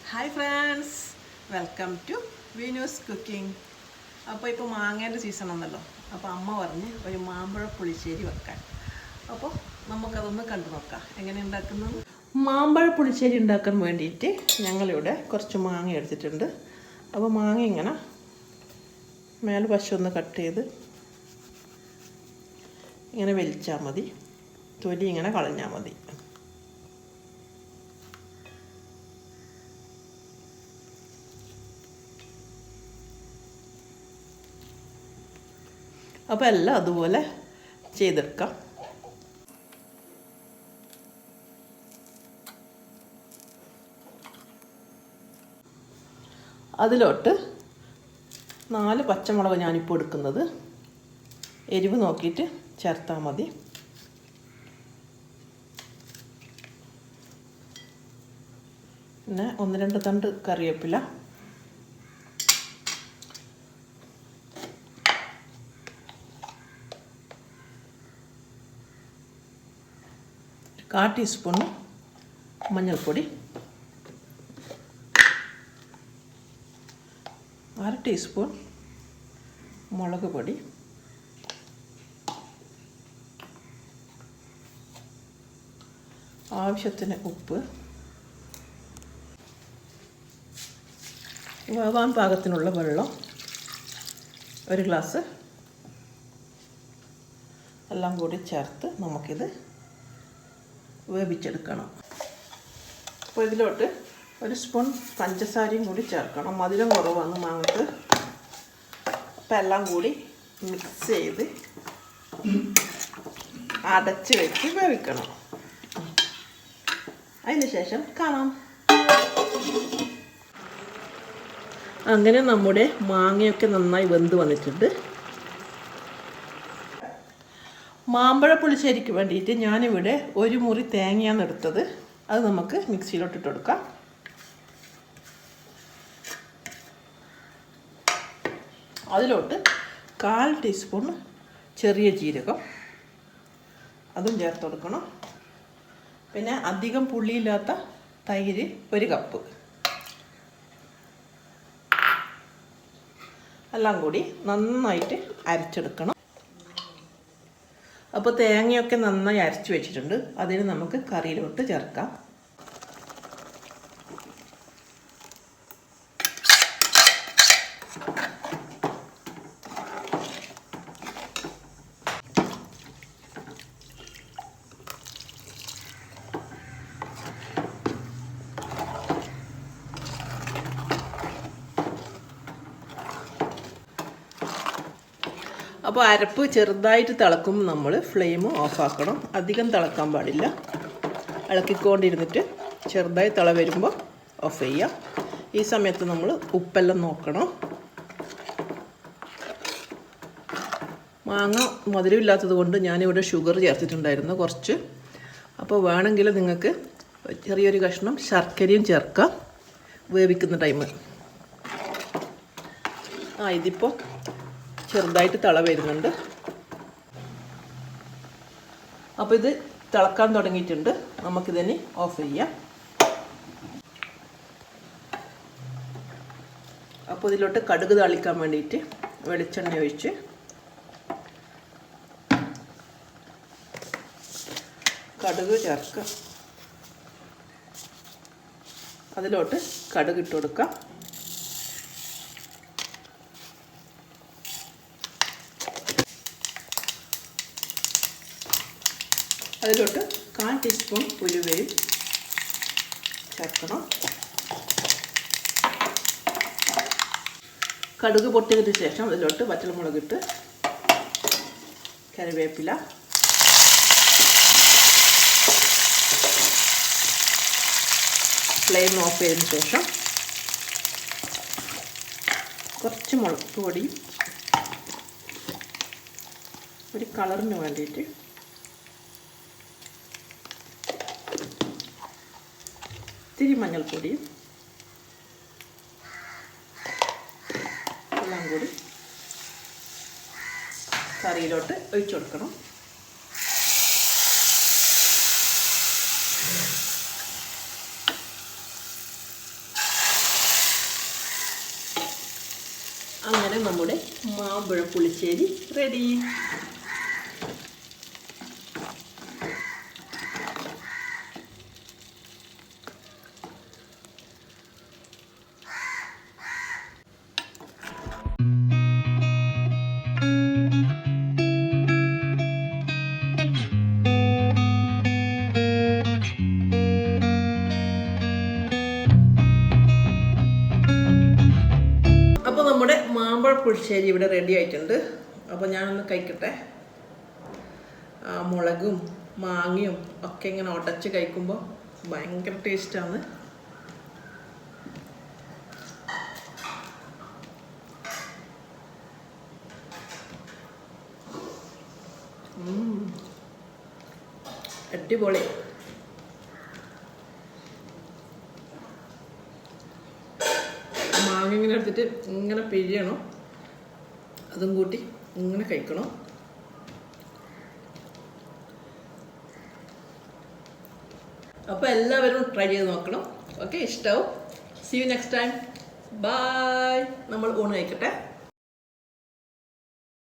Hi friends, welcome to Veenu's cooking. അപ്പോൾ ഇപ്പോൾ മാങ്ങേൻ്റെ season ആണല്ലോ. അപ്പോൾ അമ്മ പറഞ്ഞ് ഒരു മാമ്പഴ പുളിശ്ശേരി വെക്കാൻ. അപ്പോൾ നമുക്കതൊന്ന് കണ്ടു നോക്കാം എങ്ങനെ ഉണ്ടാക്കുന്നത്. മാമ്പഴ പുളിശ്ശേരി ഉണ്ടാക്കാൻ വേണ്ടിയിട്ട് ഞങ്ങളിവിടെ കുറച്ച് മാങ്ങ എടുത്തിട്ടുണ്ട്. അപ്പോൾ മാങ്ങ ഇങ്ങനെ മേലെ വശമൊന്ന് കട്ട് ചെയ്ത് ഇങ്ങനെ വലിച്ചാൽ മതി. തൊലി ഇങ്ങനെ കളഞ്ഞാൽ മതി. അപ്പോൾ എല്ലാം അതുപോലെ ചെയ്തെടുക്കാം. അതിലോട്ട് 4 പച്ചമുളക് ഞാനിപ്പോൾ എടുക്കുന്നത്. എരിവ് നോക്കിയിട്ട് ചേർത്താൽ മതി. പിന്നെ 1-2 തണ്ട് കറിവേപ്പില, കാൽ ടീസ്പൂൺ മഞ്ഞൾപ്പൊടി, 1/2 ടീസ്പൂൺ മുളക് പൊടി, ആവശ്യത്തിന് ഉപ്പ്, വേവാൻ പാകത്തിനുള്ള വെള്ളം 1 ഗ്ലാസ് എല്ലാം കൂടി ചേർത്ത് നമുക്കിത് വേവിച്ചെടുക്കണം. അപ്പോൾ ഇതിലോട്ട് 1 സ്പൂൺ പഞ്ചസാരയും കൂടി ചേർക്കണം. മധുരം കുറവാണ് മാങ്ങക്ക്. അപ്പോൾ എല്ലാം കൂടി മിക്സ് ചെയ്ത് അടച്ച് വെച്ച് വേവിക്കണം. അതിന് ശേഷം കാണാം. അങ്ങനെ നമ്മുടെ മാങ്ങയൊക്കെ നന്നായി വെന്ത് വന്നിട്ടുണ്ട്. മാമ്പഴ പുളിശ്ശേരിക്ക് വേണ്ടിയിട്ട് ഞാനിവിടെ 1 മുറി തേങ്ങയാണ് എടുത്തത്. അത് നമുക്ക് മിക്സിയിലോട്ടിട്ട് കൊടുക്കാം. അതിലോട്ട് 1/4 ടീസ്പൂൺ ചെറിയ ജീരകം അതും ചേർത്ത് കൊടുക്കണം. പിന്നെ അധികം പുളിയില്ലാത്ത തൈര് 1 കപ്പ്. എല്ലാം കൂടി നന്നായിട്ട് അരച്ചെടുക്കണം. അപ്പോൾ തേങ്ങയൊക്കെ നന്നായി അരച്ച് വെച്ചിട്ടുണ്ട്. അതിന് നമുക്ക് കറിയിലോട്ട് ചേർക്കാം. അപ്പോൾ അരപ്പ് ചെറുതായിട്ട് തിളക്കുമ്പോൾ നമ്മൾ ഫ്ലെയിം ഓഫാക്കണം. അധികം തിളക്കാൻ പാടില്ല. ഇളക്കിക്കൊണ്ടിരുന്നിട്ട് ചെറുതായി തിള വരുമ്പോൾ ഓഫ് ചെയ്യാം. ഈ സമയത്ത് നമ്മൾ ഉപ്പെല്ലാം നോക്കണം. മാങ്ങ മധുരമില്ലാത്തത് കൊണ്ട് ഞാനിവിടെ ഷുഗർ ചേർത്തിട്ടുണ്ടായിരുന്നു കുറച്ച്. അപ്പോൾ വേണമെങ്കിൽ നിങ്ങൾക്ക് ചെറിയൊരു കഷ്ണം ശർക്കരയും ചേർക്കാം വേവിക്കുന്ന ടൈം. ഇതിപ്പോൾ ചെറുതായിട്ട് തിള വരുന്നുണ്ട്. അപ്പോൾ ഇത് തിളക്കാൻ തുടങ്ങിയിട്ടുണ്ട്. നമുക്കിതിന് ഓഫ് ചെയ്യാം. അപ്പോൾ ഇതിലോട്ട് കടുക് താളിക്കാൻ വേണ്ടിയിട്ട് വെളിച്ചെണ്ണ ഒഴിച്ച് കടുക് ചേർക്കുക. അതിലോട്ട് കടുക് ഇട്ട് കൊടുക്കാം. അതിലോട്ട് 1/4 ടീസ്പൂൺ ഉലുവയും ചേർക്കണം. കടുക് പൊട്ടിയതിന് ശേഷം അതിലോട്ട് വറ്റൽമുളകിട്ട് കറിവേപ്പില, ഫ്ലെയിം ഓഫ് ചെയ്തതിന് ശേഷം കുറച്ച് മുളക് പൊടിയും ഒരു കളറിന് വേണ്ടിയിട്ട് ഇത്തിരി മഞ്ഞൾപ്പൊടിയും എല്ലാം കൂടി കറിയിലോട്ട് ഒഴിച്ചു കൊടുക്കണം. അങ്ങനെ നമ്മുടെ മാമ്പഴ പുളിശ്ശേരി റെഡി. അപ്പോൾ നമ്മുടെ മാമ്പഴ പുളിശ്ശേരി ഇവിടെ റെഡി ആയിട്ടുണ്ട്. അപ്പോൾ ഞാനൊന്ന് കഴിക്കട്ടെ. മുളകും മാങ്ങയും ഒക്കെ ഇങ്ങനെ ഉടച്ച് കഴിക്കുമ്പോൾ ഭയങ്കര ടേസ്റ്റാണ്. അടിപൊളി. മാങ്ങ ഇങ്ങനെ എടുത്തിട്ട് ഇങ്ങനെ പിഴിയണം, അതും കൂട്ടി ഇങ്ങനെ കഴിക്കണം. അപ്പോൾ എല്ലാവരും ട്രൈ ചെയ്ത് നോക്കണം. ഓക്കെ, ഇഷ്ടമാവും. See you next time. Bye. നമ്മൾ ഊണ് കഴിക്കട്ടെ.